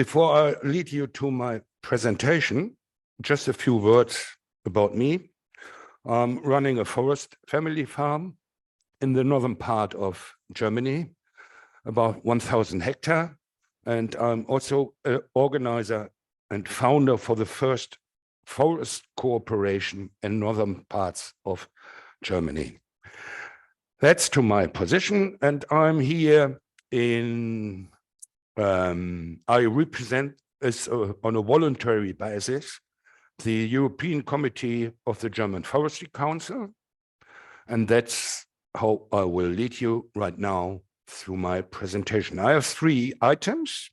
Before I lead you to my presentation, just a few words about me. I'm running a forest family farm in the northern part of Germany, about 1,000 hectares. And I'm also an organizer and founder for the first forest cooperation in northern parts of Germany. That's to my position, and I'm here in, I represent on a voluntary basis the European Committee of the German Forestry Council, and that's how I will lead you right now through my presentation. I have 3 items.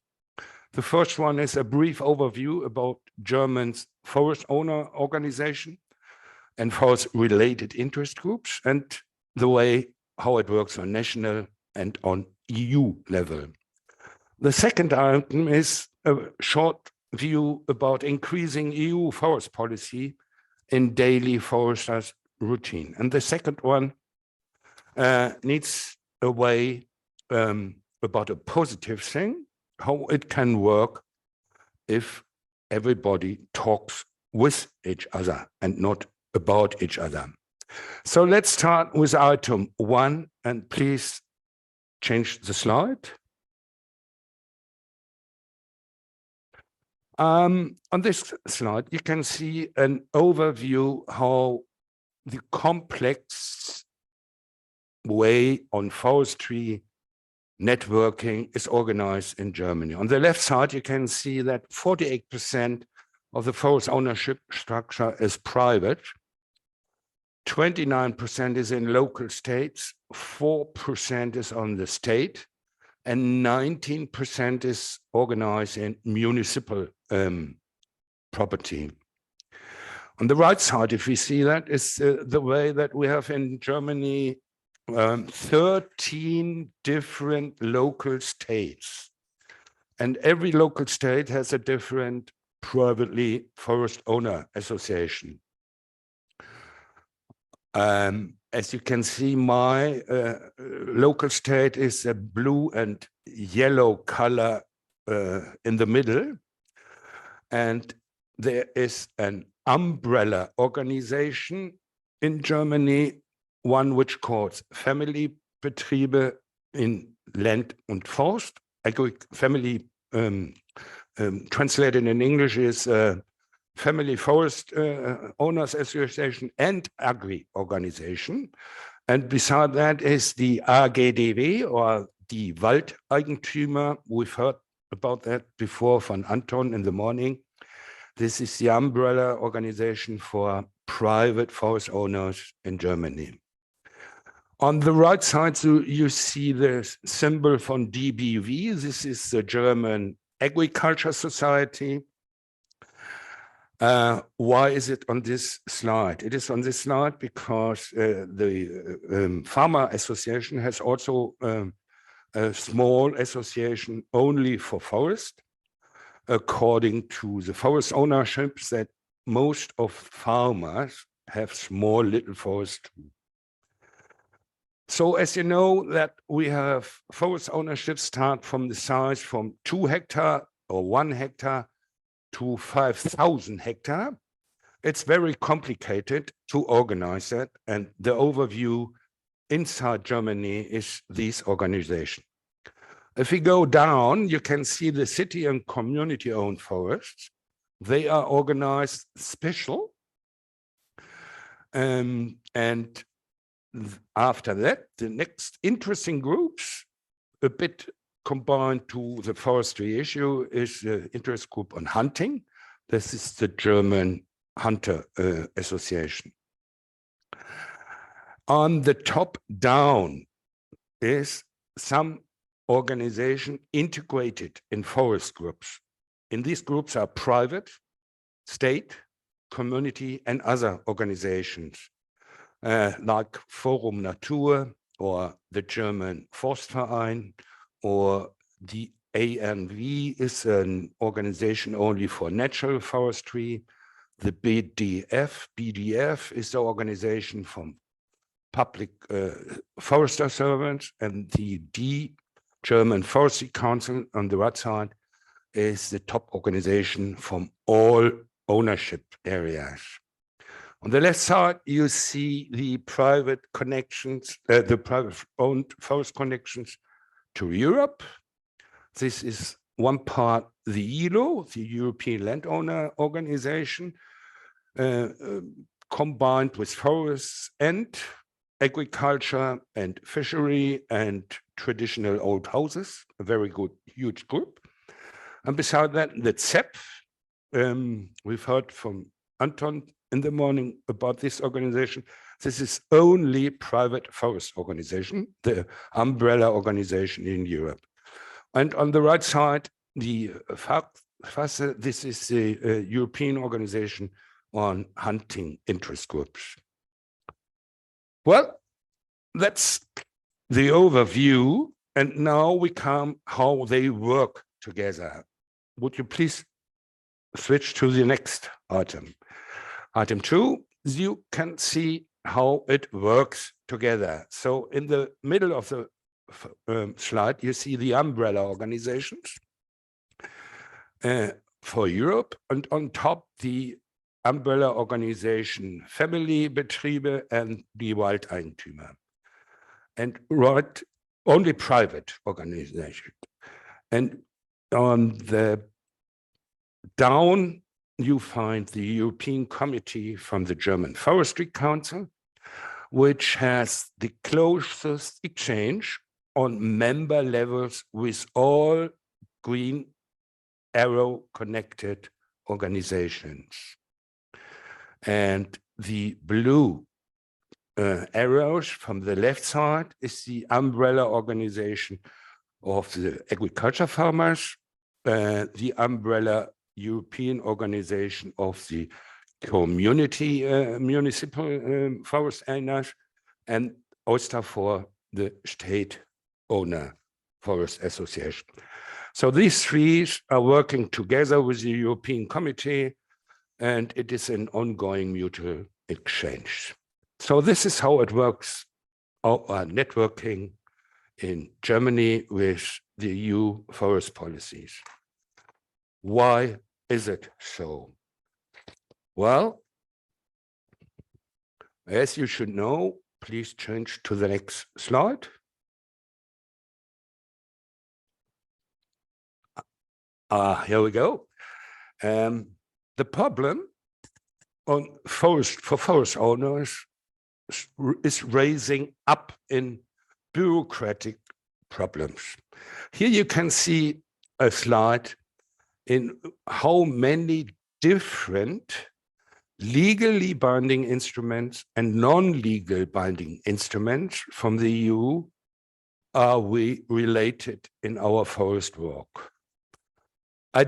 The first one is a brief overview about German's forest owner organization and forest-related interest groups, and the way how it works on national and on EU level. The second item is a short view about increasing EU forest policy in daily foresters' routine. And the second one needs a way about a positive thing, how it can work if everybody talks with each other and not about each other. So let's start with item 1, and please change the slide. On this slide, you can see an overview how the complex way on forestry networking is organized in Germany. On the left side, you can see that 48% of the forest ownership structure is private, 29% is in local states, 4% is on the state, and 19% is organized in municipal property. On the right side, if we see that, is the way that we have in Germany 13 different local states. And every local state has a different privately forest owner association. As you can see, my local state is a blue and yellow color in the middle. And there is an umbrella organization in Germany, one which calls Family Betriebe in Land und Forst. Family translated in English is Family Forest Owners Association and Agri Organization. And beside that is the AGDW, or the Waldeigentümer. We've heard about that before from Anton in the morning. This is the umbrella organization for private forest owners in Germany. On the right side, so you see the symbol from DBV. This is the German Agriculture Society. Why is it on this slide? It is on this slide because the Farmer Association has also a small association only for forest, according to the forest ownerships that most of farmers have small little forests. So as you know that we have forest ownership start from the size from 2 hectares or 1 hectare to 5,000 hectares. It's very complicated to organize that, and the overview inside Germany is this organization. If we go down, you can see the city and community-owned forests. They are organized special, and after that, the next interesting groups, a bit combined to the forestry issue, is the interest group on hunting. This is the German Hunter Association. On the top down is some organization integrated in forest groups. In these groups are private, state, community, and other organizations like Forum Natur or the German Forstverein, or the ANV is an organization only for natural forestry. The BDF is the organization from public forester servants, and the German Forestry Council on the right side is the top organization from all ownership areas. On the left side, you see the private connections, the private owned forest connections to Europe. This is one part, the ELO, the European Landowner Organization, combined with forests and agriculture and fishery and traditional old houses, a very good, huge group. And beside that, the CEP, we've heard from Anton in the morning about this organization. This is only private forest organization, the umbrella organization in Europe. And on the right side, the FASE, this is the European organization on hunting interest groups. Well, that's the overview. And now we come how they work together. Would you please switch to the next item? Item 2, you can see how it works together. So in the middle of the slide, you see the umbrella organizations for Europe, and on top the umbrella organization Family Betriebe and die Waldeigentümer, and right, only private organization. And on the down, you find the European Committee from the German Forestry Council, which has the closest exchange on member levels with all green arrow connected organizations. And the blue arrows from the left side is the umbrella organization of the agriculture farmers, the umbrella European organization of the community municipal forest owners, and OSTA for the state owner forest association. So these three are working together with the European Committee, and it is an ongoing mutual exchange. So this is how it works, our networking in Germany with the EU forest policies. Why is it so? Well, as you should know, please change to the next slide. Here we go. The problem on for forest owners is raising up in bureaucratic problems. Here you can see a slide in how many different legally binding instruments and non-legal binding instruments from the EU are we related in our forest work. I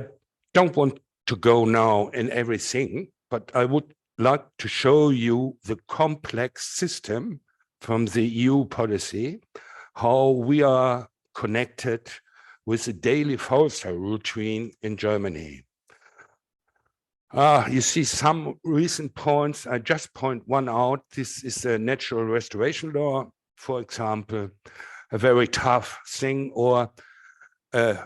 don't want to go now in everything, but I would like to show you the complex system from the EU policy, how we are connected with the daily forestry routine in Germany. You see some recent points. I just point one out. This is the natural restoration law, for example, a very tough thing, or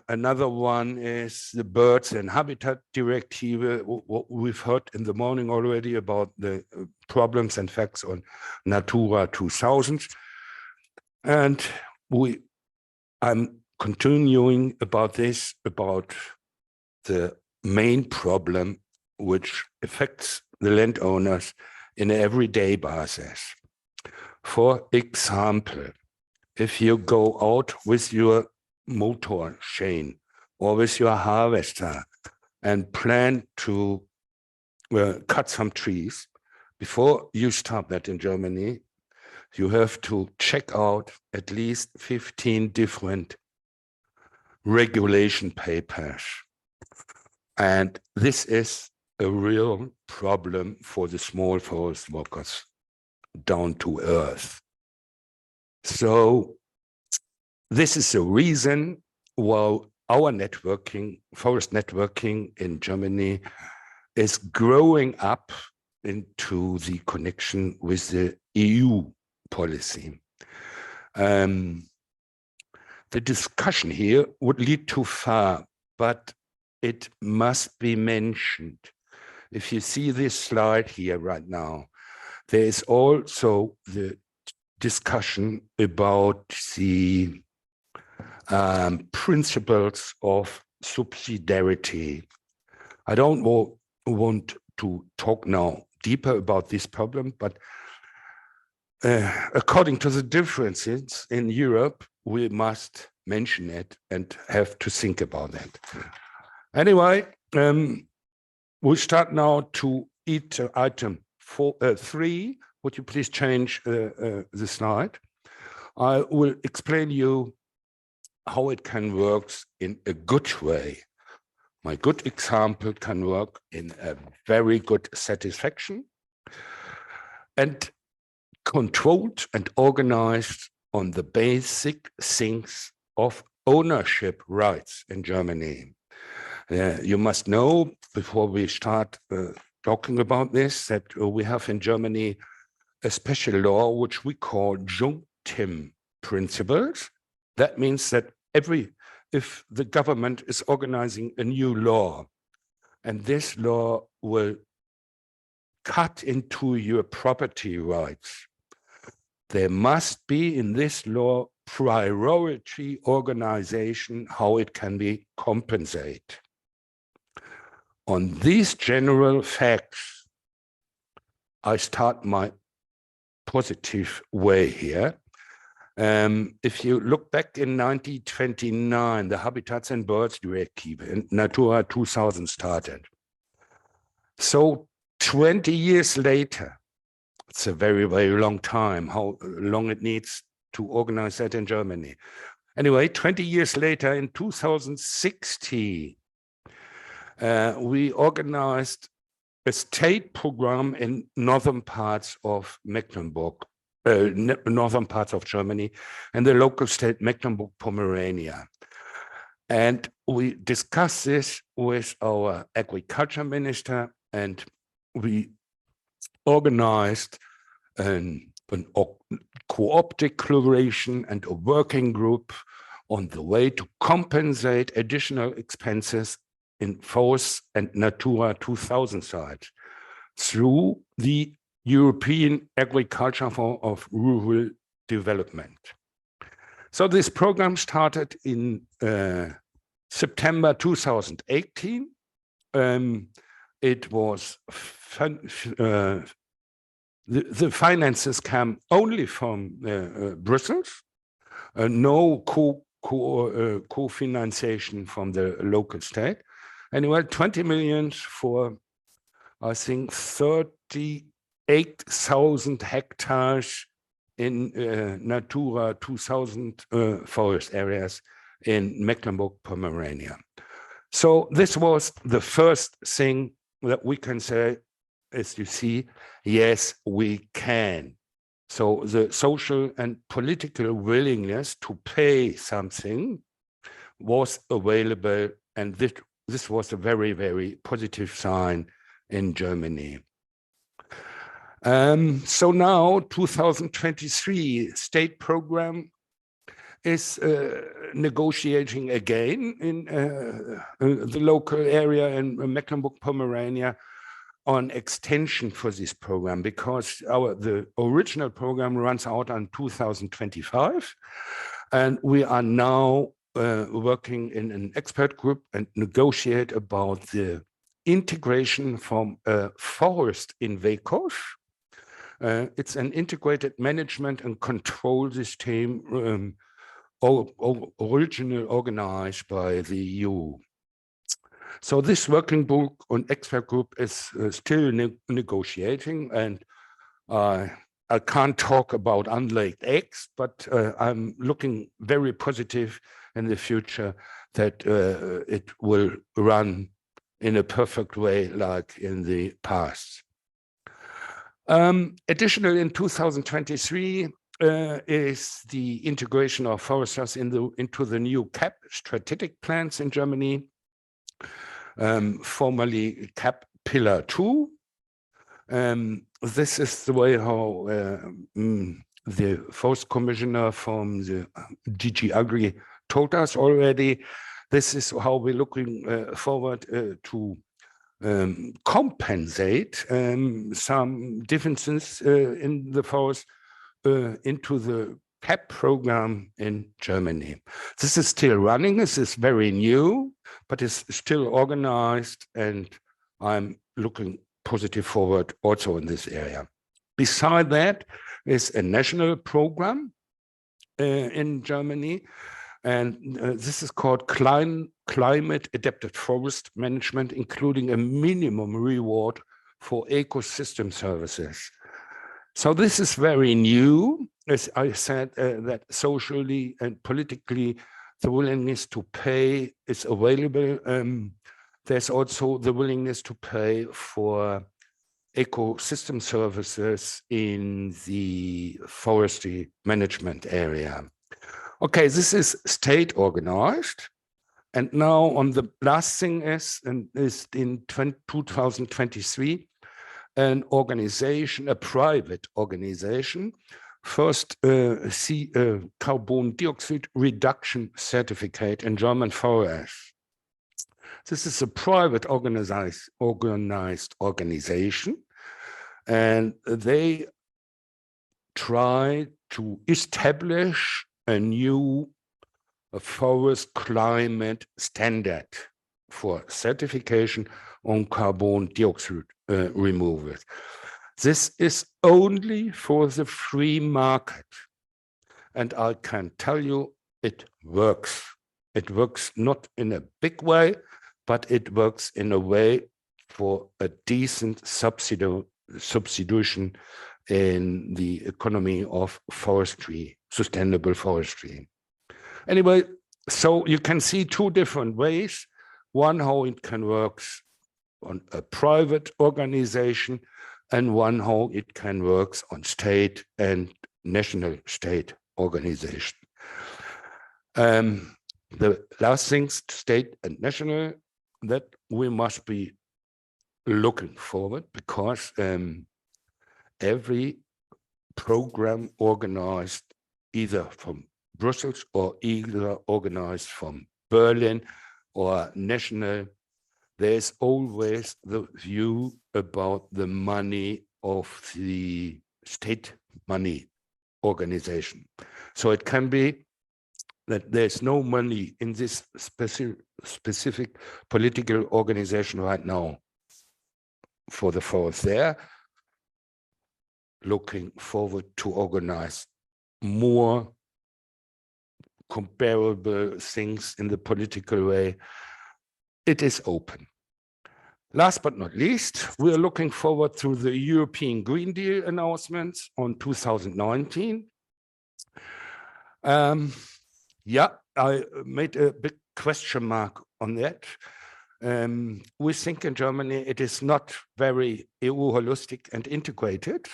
another one is the Birds and Habitat Directive, what we've heard in the morning already about the problems and facts on Natura 2000. And I'm continuing about this, about the main problem which affects the landowners in an everyday basis. For example, if you go out with your motor chain or with your harvester and plan to cut some trees, before you start that in Germany, you have to check out at least 15 different regulation papers. And this is a real problem for the small forest workers down to earth. So this is the reason why our networking, forest networking in Germany, is growing up into the connection with the EU policy. The discussion here would lead too far, but it must be mentioned. If you see this slide here right now, there is also the discussion about the principles of subsidiarity. I don't want to talk now deeper about this problem, but according to the differences in Europe, we must mention it and have to think about it. Anyway, we start now to item 3. Would you please change the slide? I will explain you how it can work in a good way. My good example can work in a very good satisfaction and controlled and organized on the basic things of ownership rights in Germany. You must know, before we start talking about this, that we have in Germany a special law which we call Junktim principles. That means that if the government is organizing a new law, and this law will cut into your property rights, there must be in this law priority organization how it can be compensated. On these general facts, I start my positive way here. If you look back in 1929, the Habitats and Birds Directive and Natura 2000 started. So 20 years later, it's a very, very long time, how long it needs to organize that in Germany. Anyway, 20 years later, in 2016, we organized a state program in northern parts of Mecklenburg, northern parts of Germany, and the local state Mecklenburg-Pomerania. And we discussed this with our agriculture minister, and we organized an co-op declaration and a working group on the way to compensate additional expenses in forest and Natura 2000 sites through the European Agriculture Fund of Rural Development. So this program started in September 2018. It was the finances came only from Brussels, no co-financing from the local state. Anyway, 20 million for, I think, 38,000 hectares in Natura 2000 forest areas in Mecklenburg-Pomerania. So this was the first thing that we can say, as you see, yes, we can. So the social and political willingness to pay something was available, and this was a very, very positive sign in Germany. So now, 2023 state program is negotiating again in the local area in Mecklenburg-Pomerania on extension for this program, because the original program runs out on 2025, and we are now working in an expert group and negotiate about the integration from forest in Vekos. It's an integrated management and control system originally organized by the EU. So this working group and expert group is still negotiating, and I can't talk about unlaid eggs, but I'm looking very positive in the future that it will run in a perfect way like in the past. Additionally, in 2023 is the integration of foresters into the new CAP strategic plans in Germany, formerly CAP Pillar 2. This is the way how the Forest Commissioner from the DG Agri told us already This is how we're looking forward to compensate some differences in the forest into the CAP program in Germany. This is still running. This is very new, but it's still organized, and I'm looking positive forward also in this area. Beside that is a national program in Germany, and this is called Climate Adapted Forest Management, including a minimum reward for ecosystem services. So this is very new. As I said, that socially and politically, the willingness to pay is available. There's also the willingness to pay for ecosystem services in the forestry management area. Okay, this is state organized. And now on the last thing is in 2023, an organization, a private organization, first carbon dioxide reduction certificate in German forests. This is a private organized organization, and they try to establish a new forest climate standard for certification on carbon dioxide removal. This is only for the free market. And I can tell you it works. It works not in a big way, but it works in a way for a decent substitution in the economy of forestry, sustainable forestry. Anyway, so you can see two different ways. One, how it can work on a private organization, and one, how it can work on state and national state organization. The last things, state and national, that we must be looking forward, because every program organized either from Brussels or either organized from Berlin or national, there's always the view about the money of the state money organization. So it can be that there's no money in this specific political organization right now for the forest there. Looking forward to organize more comparable things in the political way. It is open. Last but not least, we are looking forward to the European Green Deal announcements on 2019. Yeah, I made a big question mark on that. We think in Germany it is not very EU holistic and integrated.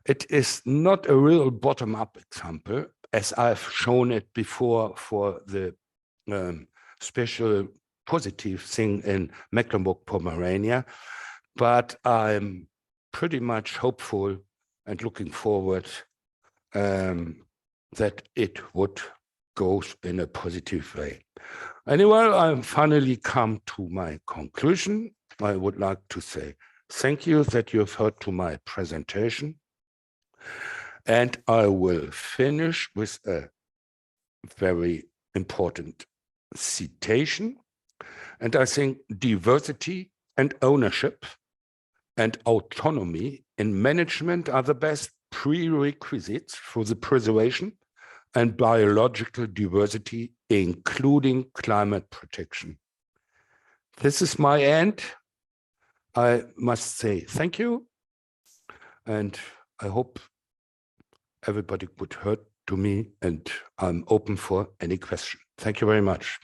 It is not a real bottom-up example, as I've shown it before for the special positive thing in Mecklenburg-Pomerania, but I'm pretty much hopeful and looking forward that it would go in a positive way. Anyway, I've finally come to my conclusion. I would like to say thank you that you've heard to my presentation. And I will finish with a very important citation. And I think diversity and ownership and autonomy in management are the best prerequisites for the preservation and biological diversity, including climate protection. This is my end. I must say thank you, and I hope everybody could hear to me, and I'm open for any question. Thank you very much.